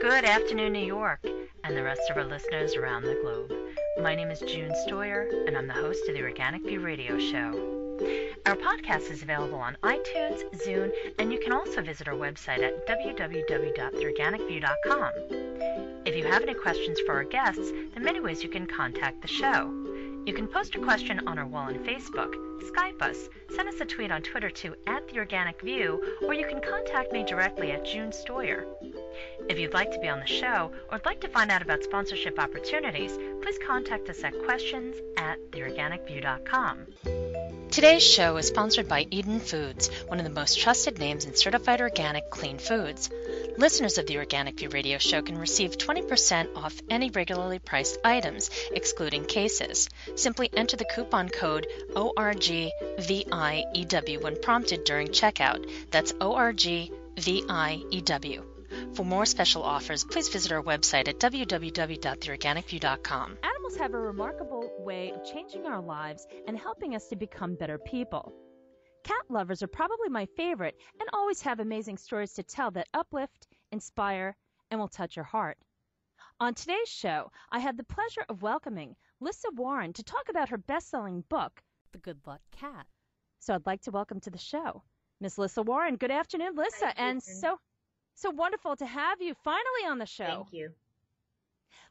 Good afternoon, New York, and the rest of our listeners around the globe. My name is June Stoyer, and I'm the host of the Organic View Radio Show. Our podcast is available on iTunes, Zune, and you can also visit our website at www.theorganicview.com. If you have any questions for our guests, there are many ways you can contact the show. You can post a question on our wall on Facebook, Skype us, send us a tweet on Twitter to @TheOrganicView, or you can contact me directly at June Stoyer. If you'd like to be on the show or would like to find out about sponsorship opportunities, please contact us at questions@theorganicview.com. Today's show is sponsored by Eden Foods, one of the most trusted names in certified organic clean foods. Listeners of the Organic View Radio Show can receive 20% off any regularly priced items, excluding cases. Simply enter the coupon code ORGVIEW when prompted during checkout. That's ORGVIEW. For more special offers, please visit our website at www.theorganicview.com. Animals have a remarkable way of changing our lives and helping us to become better people. Cat lovers are probably my favorite and always have amazing stories to tell that uplift, inspire, and will touch your heart. On today's show, I had the pleasure of welcoming Lissa Warren to talk about her best-selling book, The Good Luck Cat. So I'd like to welcome to the show Miss Lissa Warren. Good afternoon, Lissa, and so wonderful to have you finally on the show. Thank you.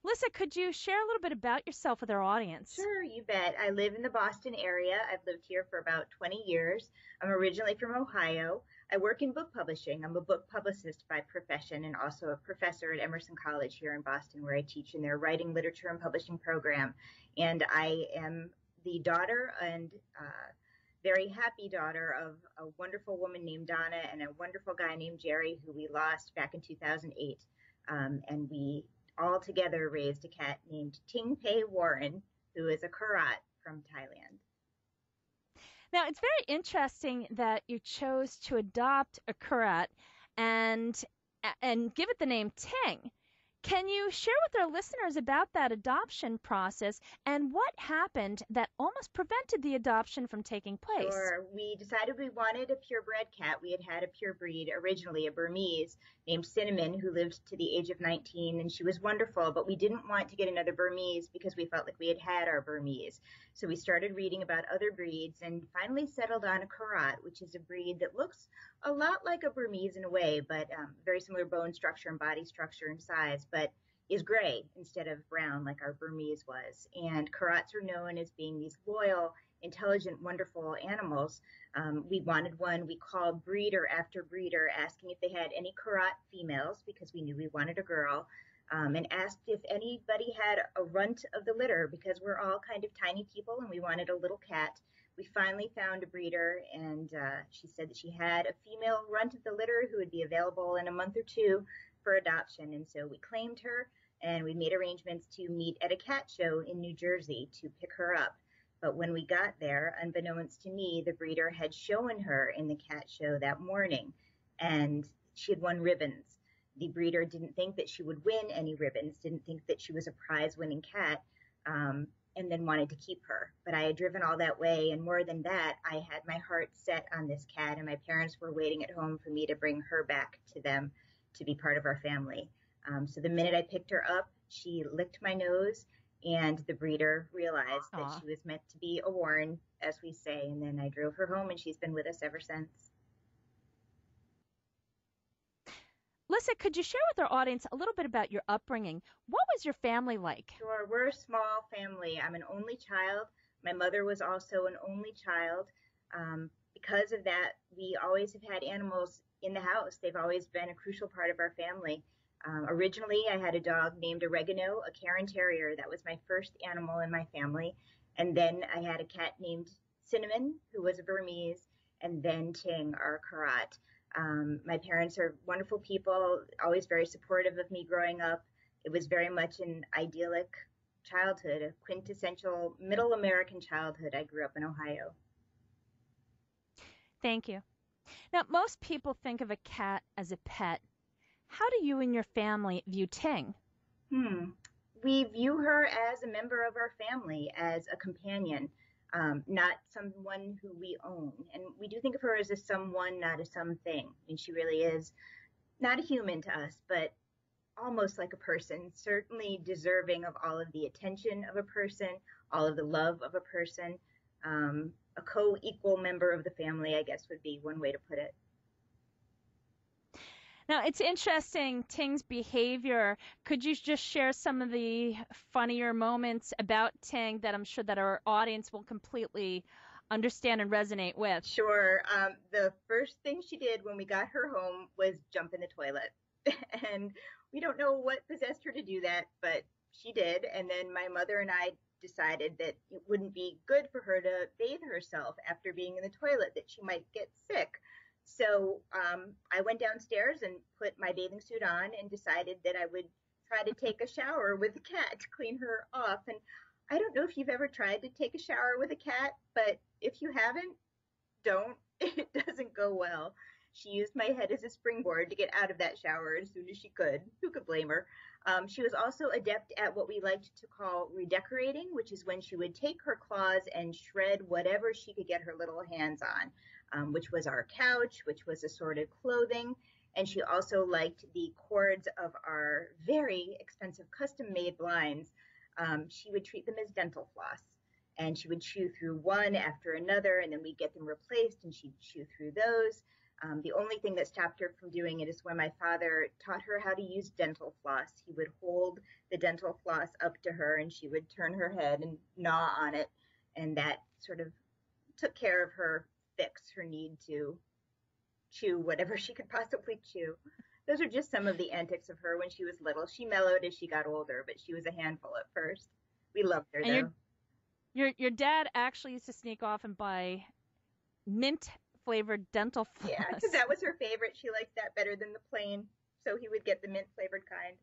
Lissa, could you share a little bit about yourself with our audience? Sure, you bet. I live in the Boston area. I've lived here for about 20 years. I'm originally from Ohio. I work in book publishing. I'm a book publicist by profession and also a professor at Emerson College here in Boston, where I teach in their writing, literature, and publishing program. And I am the daughter and very happy daughter of a wonderful woman named Donna and a wonderful guy named Jerry, who we lost back in 2008. And we all together raised a cat named Ting Warren, who is a Korat from Thailand. Now, it's very interesting that you chose to adopt a Korat and give it the name Ting. Can you share with our listeners about that adoption process and what happened that almost prevented the adoption from taking place? Sure. We decided we wanted a purebred cat. We had a pure breed, originally a Burmese named Cinnamon, who lived to the age of 19, and she was wonderful, but we didn't want to get another Burmese because we felt like we had our Burmese. So we started reading about other breeds and finally settled on a Korat, which is a breed that looks a lot like a Burmese in a way, but very similar bone structure and body structure and size, but is gray instead of brown like our Burmese was. And Korats are known as being these loyal, intelligent, wonderful animals. We wanted one. We called breeder after breeder, asking if they had any Korat females because we knew we wanted a girl, and asked if anybody had a runt of the litter because we're all kind of tiny people and we wanted a little cat. We finally found a breeder, and she said that she had a female runt of the litter who would be available in a month or two for adoption. And so we claimed her, and we made arrangements to meet at a cat show in New Jersey to pick her up. But when we got there, unbeknownst to me, the breeder had shown her in the cat show that morning, and she had won ribbons. The breeder didn't think that she would win any ribbons, didn't think that she was a prize-winning cat, and then wanted to keep her. But I had driven all that way, and more than that, I had my heart set on this cat, and my parents were waiting at home for me to bring her back to them to be part of our family. So the minute I picked her up, she licked my nose, and the breeder realized that she was meant to be a Warren, as we say, and then I drove her home, and she's been with us ever since. Lissa, could you share with our audience a little bit about your upbringing? What was your family like? Sure. We're a small family. I'm an only child. My mother was also an only child. Because of that, we always have had animals in the house. They've always been a crucial part of our family. Originally, I had a dog named Oregano, a Cairn Terrier. That was my first animal in my family. And then I had a cat named Cinnamon, who was a Burmese, and then Ting, our Korat. My parents are wonderful people, always very supportive of me growing up. It was very much an idyllic childhood, a quintessential middle American childhood. I grew up in Ohio. Thank you. Now, most people think of a cat as a pet. How do you and your family view Ting? We view her as a member of our family, as a companion. Not someone who we own. And we do think of her as a someone, not a something. I mean, she really is not a human to us, but almost like a person, certainly deserving of all of the attention of a person, all of the love of a person. A co-equal member of the family, I guess, would be one way to put it. Now, it's interesting, Ting's behavior. Could you just share some of the funnier moments about Ting that I'm sure that our audience will completely understand and resonate with? Sure. The first thing she did when we got her home was jump in the toilet. And we don't know what possessed her to do that, but she did. And then my mother and I decided that it wouldn't be good for her to bathe herself after being in the toilet, that she might get sick. So I went downstairs and put my bathing suit on and decided that I would try to take a shower with the cat to clean her off. And I don't know if you've ever tried to take a shower with a cat, but if you haven't, don't. It doesn't go well. She used my head as a springboard to get out of that shower as soon as she could. Who could blame her? She was also adept at what we liked to call redecorating, which is when she would take her claws and shred whatever she could get her little hands on, which was our couch, which was assorted clothing. And she also liked the cords of our very expensive custom-made blinds. She would treat them as dental floss. And she would chew through one after another, and then we'd get them replaced, and she'd chew through those. The only thing that stopped her from doing it is when my father taught her how to use dental floss. He would hold the dental floss up to her, and she would turn her head and gnaw on it, and that sort of took care of her fix, her need to chew whatever she could possibly chew. Those are just some of the antics of her when she was little. She mellowed as she got older, but she was a handful at first. We loved her, though. Your dad actually used to sneak off and buy mint-flavored dental floss. Yeah, because that was her favorite. She liked that better than the plain, so he would get the mint-flavored kind.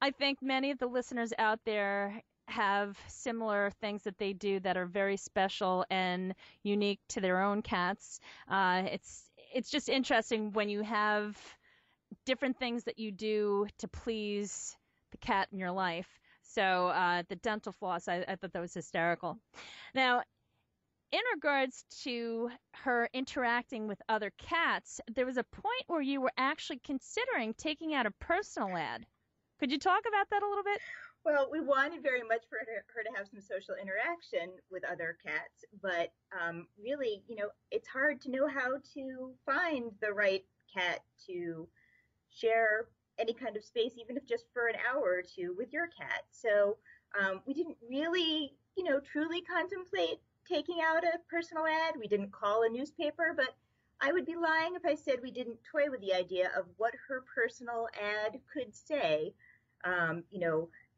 I think many of the listeners out there have similar things that they do that are very special and unique to their own cats. It's just interesting when you have different things that you do to please the cat in your life. So the dental floss, I thought that was hysterical. Now, in regards to her interacting with other cats, there was a point where you were actually considering taking out a personal ad. Could you talk about that a little bit? Well, we wanted very much for her to have some social interaction with other cats, but really, it's hard to know how to find the right cat to share any kind of space, even if just for an hour or two, with your cat. So we didn't really, truly contemplate taking out a personal ad. We didn't call a newspaper, but I would be lying if I said we didn't toy with the idea of what her personal ad could say.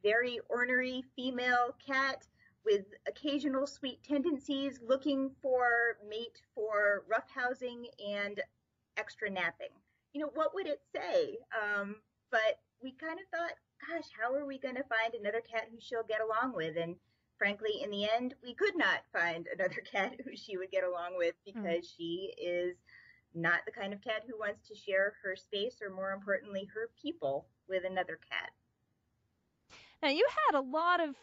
Very ornery female cat with occasional sweet tendencies, looking for mate for roughhousing and extra napping. What would it say? But we kind of thought, gosh, how are we going to find another cat who she'll get along with? And frankly, in the end, we could not find another cat who she would get along with because she is not the kind of cat who wants to share her space or, more importantly, her people with another cat. Now, you had a lot of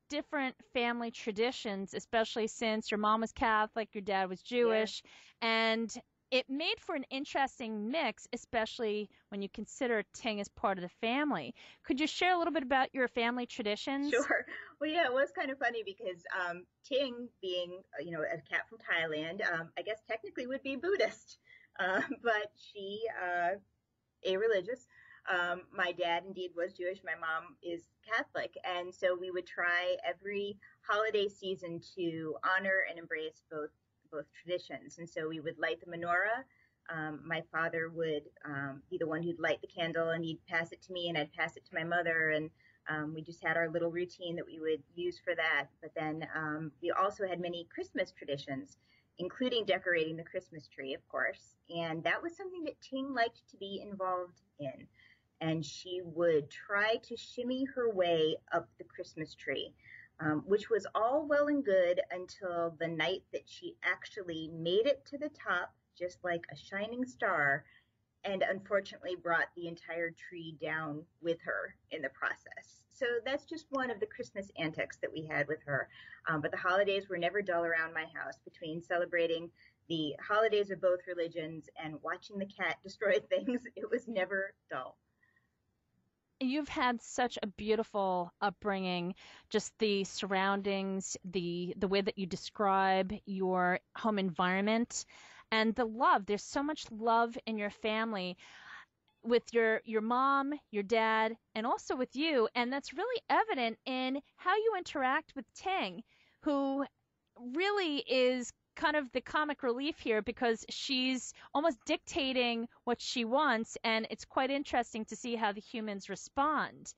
different family traditions, especially since your mom was Catholic, your dad was Jewish, and it made for an interesting mix, especially when you consider Ting as part of the family. Could you share a little bit about your family traditions? Sure. Well, yeah, it was kind of funny because Ting, being, a cat from Thailand, I guess technically would be Buddhist, but she, a-religious. My dad indeed was Jewish. My mom is Catholic. And so we would try every holiday season to honor and embrace both traditions. And so we would light the menorah. My father would be the one who'd light the candle, and he'd pass it to me, and I'd pass it to my mother. And we just had our little routine that we would use for that. But then we also had many Christmas traditions, including decorating the Christmas tree, of course. And that was something that Ting liked to be involved in. And she would try to shimmy her way up the Christmas tree, which was all well and good until the night that she actually made it to the top, just like a shining star, and unfortunately brought the entire tree down with her in the process. So that's just one of the Christmas antics that we had with her. But the holidays were never dull around my house. Between celebrating the holidays of both religions and watching the cat destroy things, it was never dull. you've had such a beautiful upbringing, just the surroundings, the way that you describe your home environment, and the love. There's so much love in your family with your mom, your dad, and also with you, and that's really evident in how you interact with Ting, who really is kind of the comic relief here because she's almost dictating what she wants, and it's quite interesting to see how the humans respond.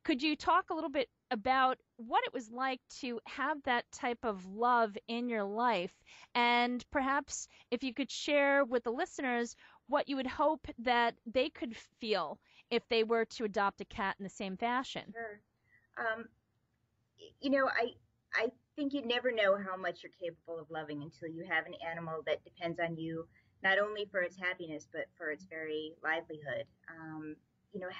Could you talk a little bit about what it was like to have that type of love in your life? And perhaps if you could share with the listeners what you would hope that they could feel if they were to adopt a cat in the same fashion. Sure. Um, I think you never know how much you're capable of loving until you have an animal that depends on you, not only for its happiness, but for its very livelihood.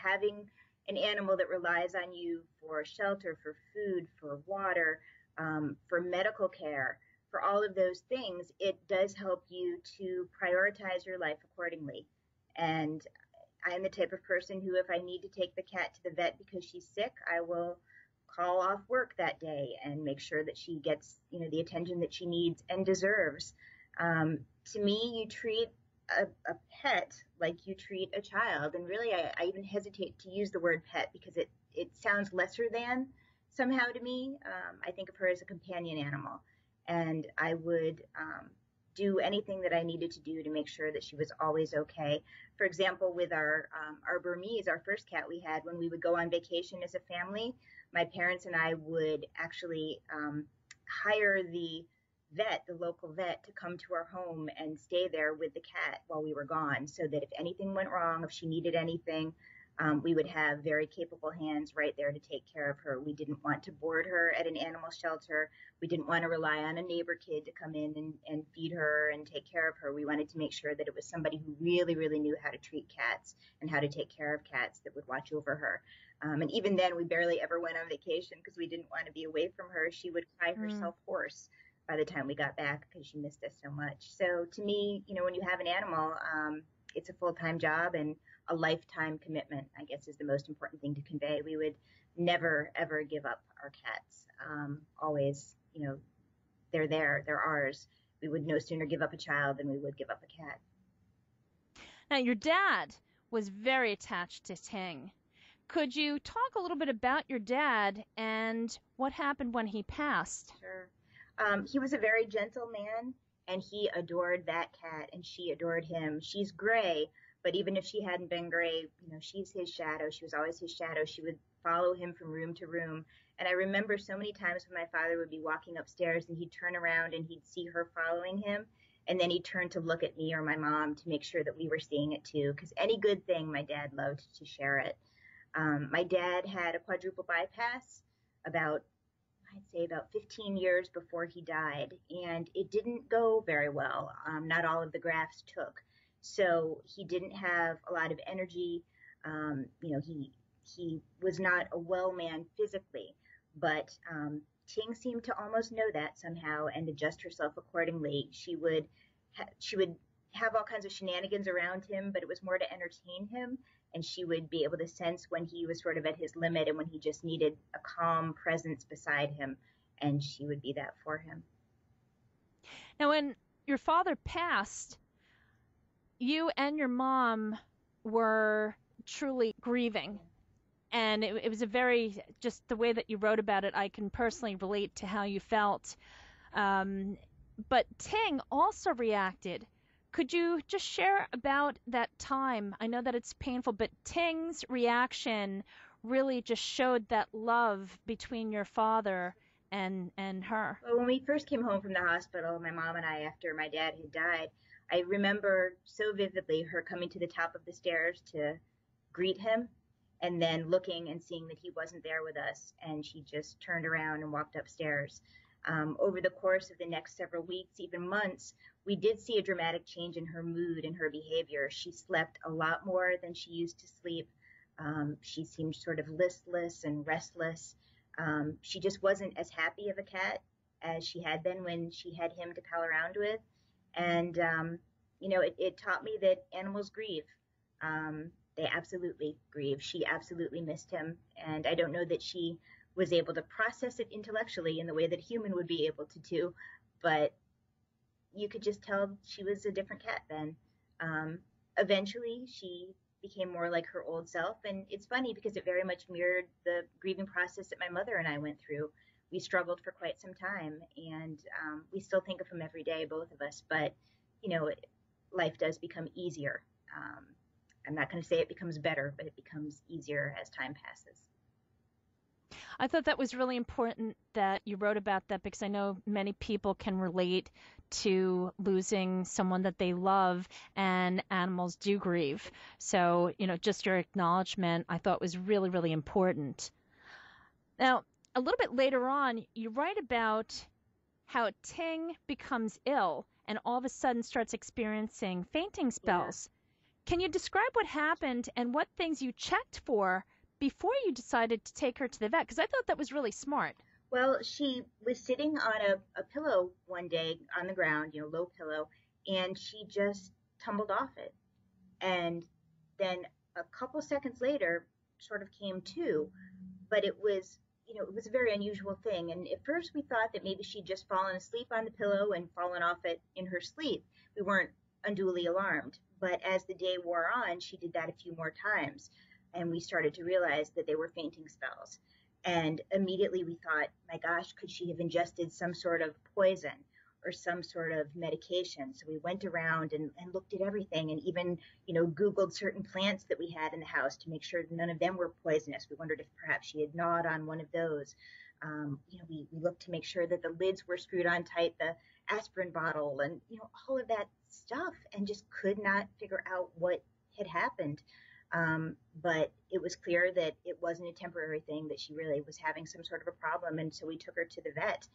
Having an animal that relies on you for shelter, for food, for water, for medical care, for all of those things, it does help you to prioritize your life accordingly. And I'm the type of person who, if I need to take the cat to the vet because she's sick, I will call off work that day and make sure that she gets, the attention that she needs and deserves. To me, you treat a pet like you treat a child. And really, I even hesitate to use the word pet because it sounds lesser than somehow to me. I think of her as a companion animal. And I would do anything that I needed to do to make sure that she was always okay. For example, with our Burmese, our first cat we had, when we would go on vacation as a family, my parents and I would actually hire the local vet, to come to our home and stay there with the cat while we were gone, so that if anything went wrong, if she needed anything, we would have very capable hands right there to take care of her. We didn't want to board her at an animal shelter. We didn't want to rely on a neighbor kid to come in and feed her and take care of her. We wanted to make sure that it was somebody who really, really knew how to treat cats and how to take care of cats that would watch over her. And even then, we barely ever went on vacation because we didn't want to be away from her. She would cry herself hoarse by the time we got back because she missed us so much. So to me, when you have an animal, it's a full-time job and a lifetime commitment, I guess, is the most important thing to convey. We would never, ever give up our cats. Always, they're there, they're ours. We would no sooner give up a child than we would give up a cat. Now, your dad was very attached to Ting. Could you talk a little bit about your dad and what happened when he passed? Sure. He was a very gentle man, and he adored that cat, and she adored him. She's gray, but even if she hadn't been gray, she's his shadow. She was always his shadow. She would follow him from room to room. And I remember so many times when my father would be walking upstairs and he'd turn around and he'd see her following him. And then he'd turn to look at me or my mom to make sure that we were seeing it too. Because any good thing, my dad loved to share it. My dad had a quadruple bypass I'd say about 15 years before he died. And it didn't go very well. Not all of the grafts took. So he didn't have a lot of energy. He was not a well man physically, but Ting seemed to almost know that somehow and adjust herself accordingly. She would have all kinds of shenanigans around him, but it was more to entertain him. And she would be able to sense when he was sort of at his limit and when he just needed a calm presence beside him. And she would be that for him. Now, when your father passed, you and your mom were truly grieving. And it was a very, just the way that you wrote about it, I can personally relate to how you felt. But Ting also reacted. Could you just share about that time? I know that it's painful, but Ting's reaction really just showed that love between your father and her. Well, when we first came home from the hospital, my mom and I, after my dad had died, I remember so vividly her coming to the top of the stairs to greet him and then looking and seeing that he wasn't there with us. And she just turned around and walked upstairs. Over the course of the next several weeks, even months, we did see a dramatic change in her mood and her behavior. She slept a lot more than she used to sleep. She seemed sort of listless and restless. She just wasn't as happy of a cat as she had been when she had him to pal around with. And, it taught me that animals grieve. they absolutely grieved. She absolutely missed him. And I don't know that she was able to process it intellectually in the way that a human would be able to do, but you could just tell she was a different cat then. Eventually, she became more like her old self. And it's funny because it very much mirrored the grieving process that my mother and I went through. We struggled for quite some time, and we still think of him every day, both of us. But, life does become easier. I'm not going to say it becomes better, but it becomes easier as time passes. I thought that was really important that you wrote about that, because I know many people can relate to losing someone that they love, and animals do grieve. So, just your acknowledgement I thought was really, really important. Now, a little bit later on, you write about how Ting becomes ill and all of a sudden starts experiencing fainting spells. Yeah. Can you describe what happened and what things you checked for before you decided to take her to the vet? Because I thought that was really smart. Well, she was sitting on a pillow one day on the ground, low pillow, and she just tumbled off it. And then a couple seconds later, sort of came to, but it was, it was a very unusual thing. And at first we thought that maybe she'd just fallen asleep on the pillow and fallen off it in her sleep. We weren't unduly alarmed. But as the day wore on, she did that a few more times. And we started to realize that they were fainting spells. And immediately we thought, my gosh, could she have ingested some sort of poison or some sort of medication? So we went around and looked at everything, and even, Googled certain plants that we had in the house to make sure that none of them were poisonous. We wondered if perhaps she had gnawed on one of those. We looked to make sure that the lids were screwed on tight, the aspirin bottle, and, all of that stuff, and just could not figure out what had happened. But it was clear that it wasn't a temporary thing, that she really was having some sort of a problem. And so we took her to the vet.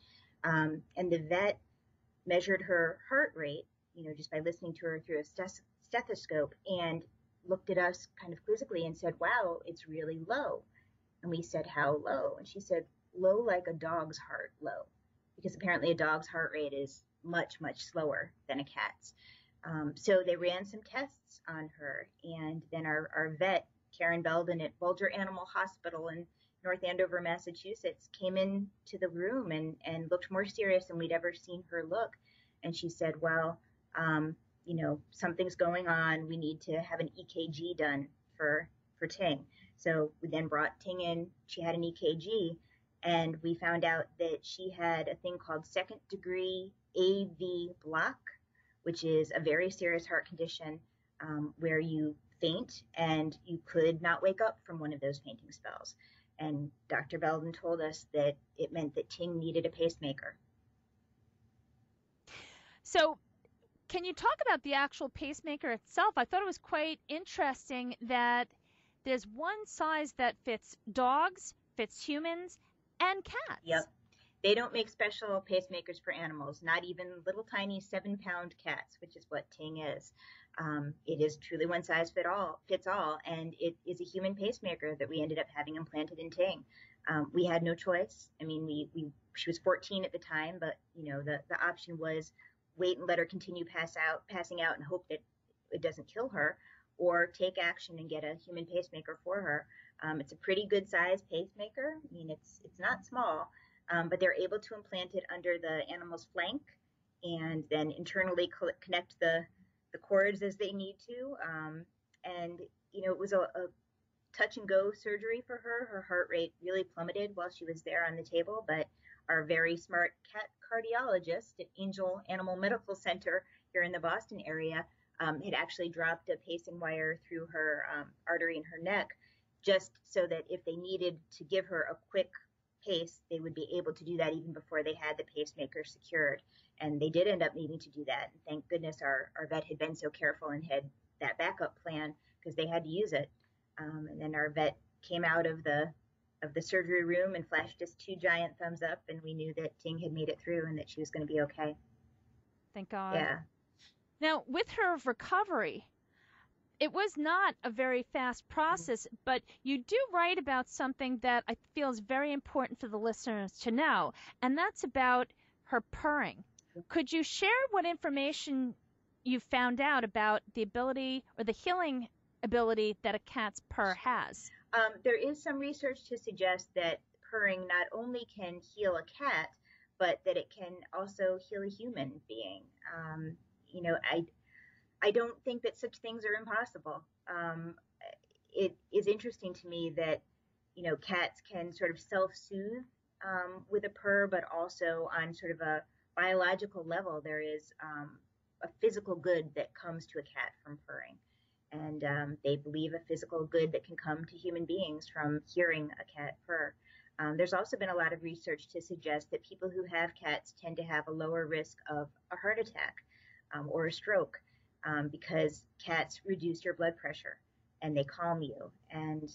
And the vet measured her heart rate, just by listening to her through a stethoscope, and looked at us kind of quizzically and said, wow, it's really low. And we said, how low? And she said, low like a dog's heart low, because apparently a dog's heart rate is much, much slower than a cat's. So they ran some tests on her, and then our vet, Karen Belden at Bulger Animal Hospital in North Andover, Massachusetts, came into the room and looked more serious than we'd ever seen her look. And she said, well, something's going on. We need to have an EKG done for Ting. So we then brought Ting in. She had an EKG, and we found out that she had a thing called second degree AV block, which is a very serious heart condition where you faint and you could not wake up from one of those fainting spells. And Dr. Belden told us that it meant that Ting needed a pacemaker. So can you talk about the actual pacemaker itself? I thought it was quite interesting that there's one size that fits dogs, fits humans, and cats. Yep. They don't make special pacemakers for animals, not even little tiny 7-pound cats, which is what Ting is. It is truly one size fits all, and it is a human pacemaker that we ended up having implanted in Ting. We had no choice. I mean, she was 14 at the time, but the option was wait and let her continue passing out and hope that it doesn't kill her, or take action and get a human pacemaker for her. It's a pretty good size pacemaker. I mean, it's not small. But they're able to implant it under the animal's flank and then internally connect the cords as they need to. And, it was a touch and go surgery for her. Her heart rate really plummeted while she was there on the table, but our very smart cat cardiologist at Angel Animal Medical Center here in the Boston area had actually dropped a pacing wire through her artery in her neck, just so that if they needed to give her a quick pace, they would be able to do that even before they had the pacemaker secured. And they did end up needing to do that. And thank goodness our vet had been so careful and had that backup plan, because they had to use it. And then our vet came out of the surgery room and flashed us 2 giant thumbs up, and we knew that Ting had made it through and that she was going to be okay. Thank God. Yeah. Now, with her recovery, it was not a very fast process, but you do write about something that I feel is very important for the listeners to know, and that's about her purring. Could you share what information you found out about the ability or the healing ability that a cat's purr has? There is some research to suggest that purring not only can heal a cat, but that it can also heal a human being. You know, I don't think that such things are impossible. It is interesting to me that, you know, cats can sort of self-soothe with a purr, but also on sort of a biological level, there is a physical good that comes to a cat from purring. And they believe a physical good that can come to human beings from hearing a cat purr. There's also been a lot of research to suggest that people who have cats tend to have a lower risk of a heart attack or a stroke because cats reduce your blood pressure and they calm you. And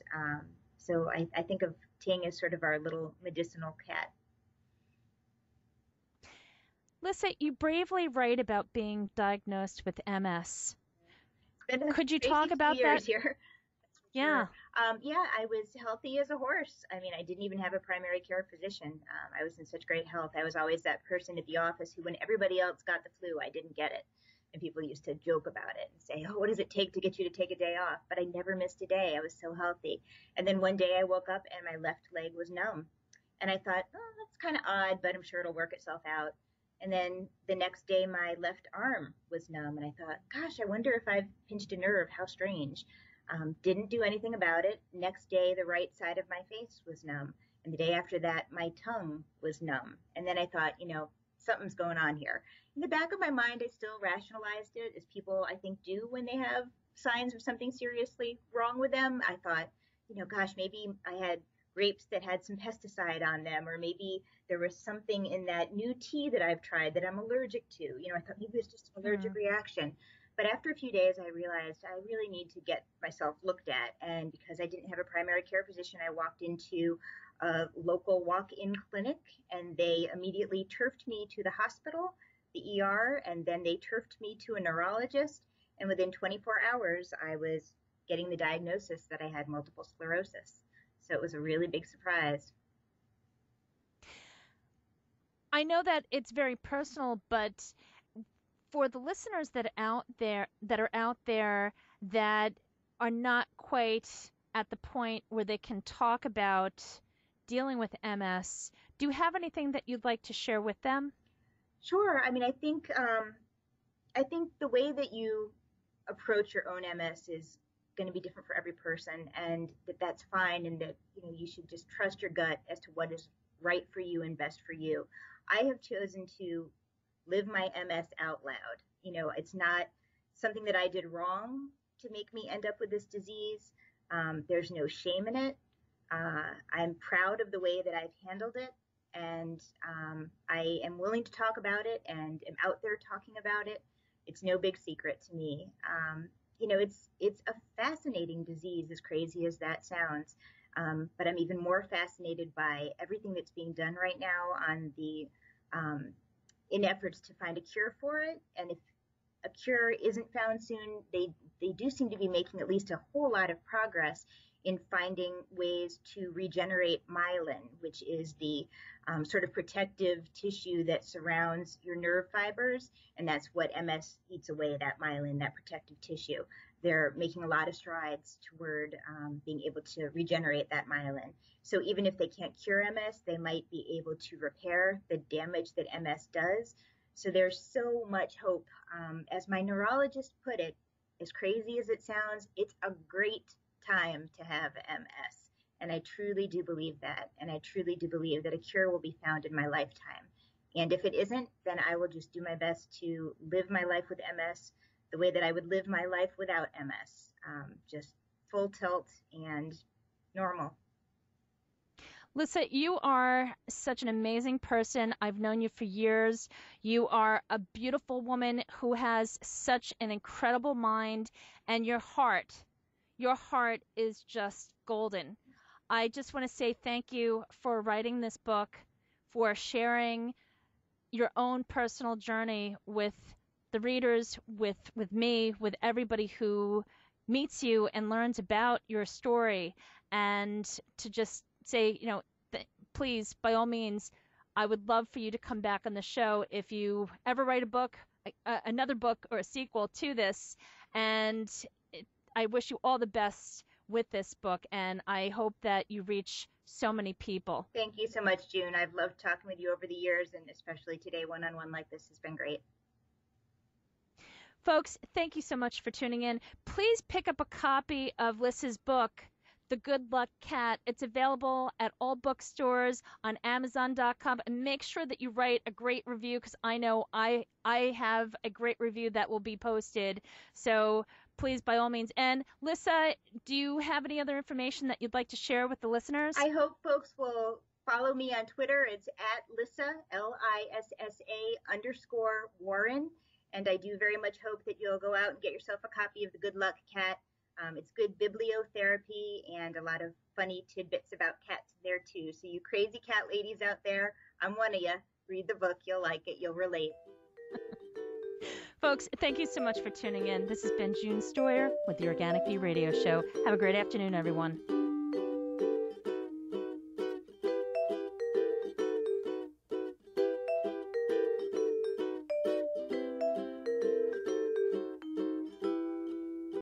so I think of Ting as sort of our little medicinal cat. Lissa, you bravely write about being diagnosed with MS. Could you talk about that? Here. Yeah. Sure. Yeah, I was healthy as a horse. I mean, I didn't even have a primary care physician. I was in such great health. I was always that person at the office who, when everybody else got the flu, I didn't get it. And people used to joke about it and say, oh, what does it take to get you to take a day off? But I never missed a day. I was so healthy. And then one day I woke up and my left leg was numb. And I thought, oh, that's kind of odd, but I'm sure it'll work itself out. And then the next day, my left arm was numb. And I thought, gosh, I wonder if I've pinched a nerve. How strange. Didn't do anything about it. Next day, the right side of my face was numb. And the day after that, my tongue was numb. And then I thought, you know, something's going on here. In the back of my mind, I still rationalized it, as people, I think, do when they have signs of something seriously wrong with them. I thought, you know, gosh, maybe I had grapes that had some pesticide on them, or maybe there was something in that new tea that I've tried that I'm allergic to. You know, I thought maybe it was just an allergic reaction. But after a few days, I realized I really need to get myself looked at. And because I didn't have a primary care physician, I walked into a local walk-in clinic, and they immediately turfed me to the hospital, the ER, and then they turfed me to a neurologist. And within 24 hours, I was getting the diagnosis that I had multiple sclerosis. So it was a really big surprise. I know that it's very personal, but for the listeners that are out there that are not quite at the point where they can talk about dealing with MS, do you have anything that you'd like to share with them? Sure. I mean, I think the way that you approach your own MS is going to be different for every person, and that's fine, and that, you know, you should just trust your gut as to what is right for you and best for you. I have chosen to live my MS out loud. You know, it's not something that I did wrong to make me end up with this disease. There's no shame in it. I'm proud of the way that I've handled it, and I am willing to talk about it and am out there talking about it. It's no big secret to me. You know, it's a fascinating disease, as crazy as that sounds. But I'm even more fascinated by everything that's being done right now on the in efforts to find a cure for it. And if a cure isn't found soon, they do seem to be making at least a whole lot of progress in finding ways to regenerate myelin, which is the sort of protective tissue that surrounds your nerve fibers. And that's what MS eats away, that myelin, that protective tissue. They're making a lot of strides toward being able to regenerate that myelin. So even if they can't cure MS, they might be able to repair the damage that MS does. So there's so much hope. As my neurologist put it, as crazy as it sounds, it's a great time to have MS. And I truly do believe that. And I truly do believe that a cure will be found in my lifetime. And if it isn't, then I will just do my best to live my life with MS the way that I would live my life without MS. Just full tilt and normal. Lissa, you are such an amazing person. I've known you for years. You are a beautiful woman who has such an incredible mind, and your heart is just golden. I just want to say thank you for writing this book, for sharing your own personal journey with the readers, with me, with everybody who meets you and learns about your story, and to just say, you know, please, by all means, I would love for you to come back on the show if you ever write a book, another book or a sequel to this. And I wish you all the best with this book, and I hope that you reach so many people. Thank you so much, June. I've loved talking with you over the years, and especially today, one-on-one like this has been great. Folks, thank you so much for tuning in. Please pick up a copy of Lissa's book, The Good Luck Cat. It's available at all bookstores, on Amazon.com. And make sure that you write a great review, because I know I have a great review that will be posted. So please, by all means. And Lissa, do you have any other information that you'd like to share with the listeners? I hope folks will follow me on Twitter. It's at Lissa, Lissa_Warren. And I do very much hope that you'll go out and get yourself a copy of The Good Luck Cat. It's good bibliotherapy and a lot of funny tidbits about cats there too. So you crazy cat ladies out there, I'm one of you. Read the book. You'll like it. You'll relate. Folks, thank you so much for tuning in. This has been June Stoyer with the Organic View Radio Show. Have a great afternoon, everyone.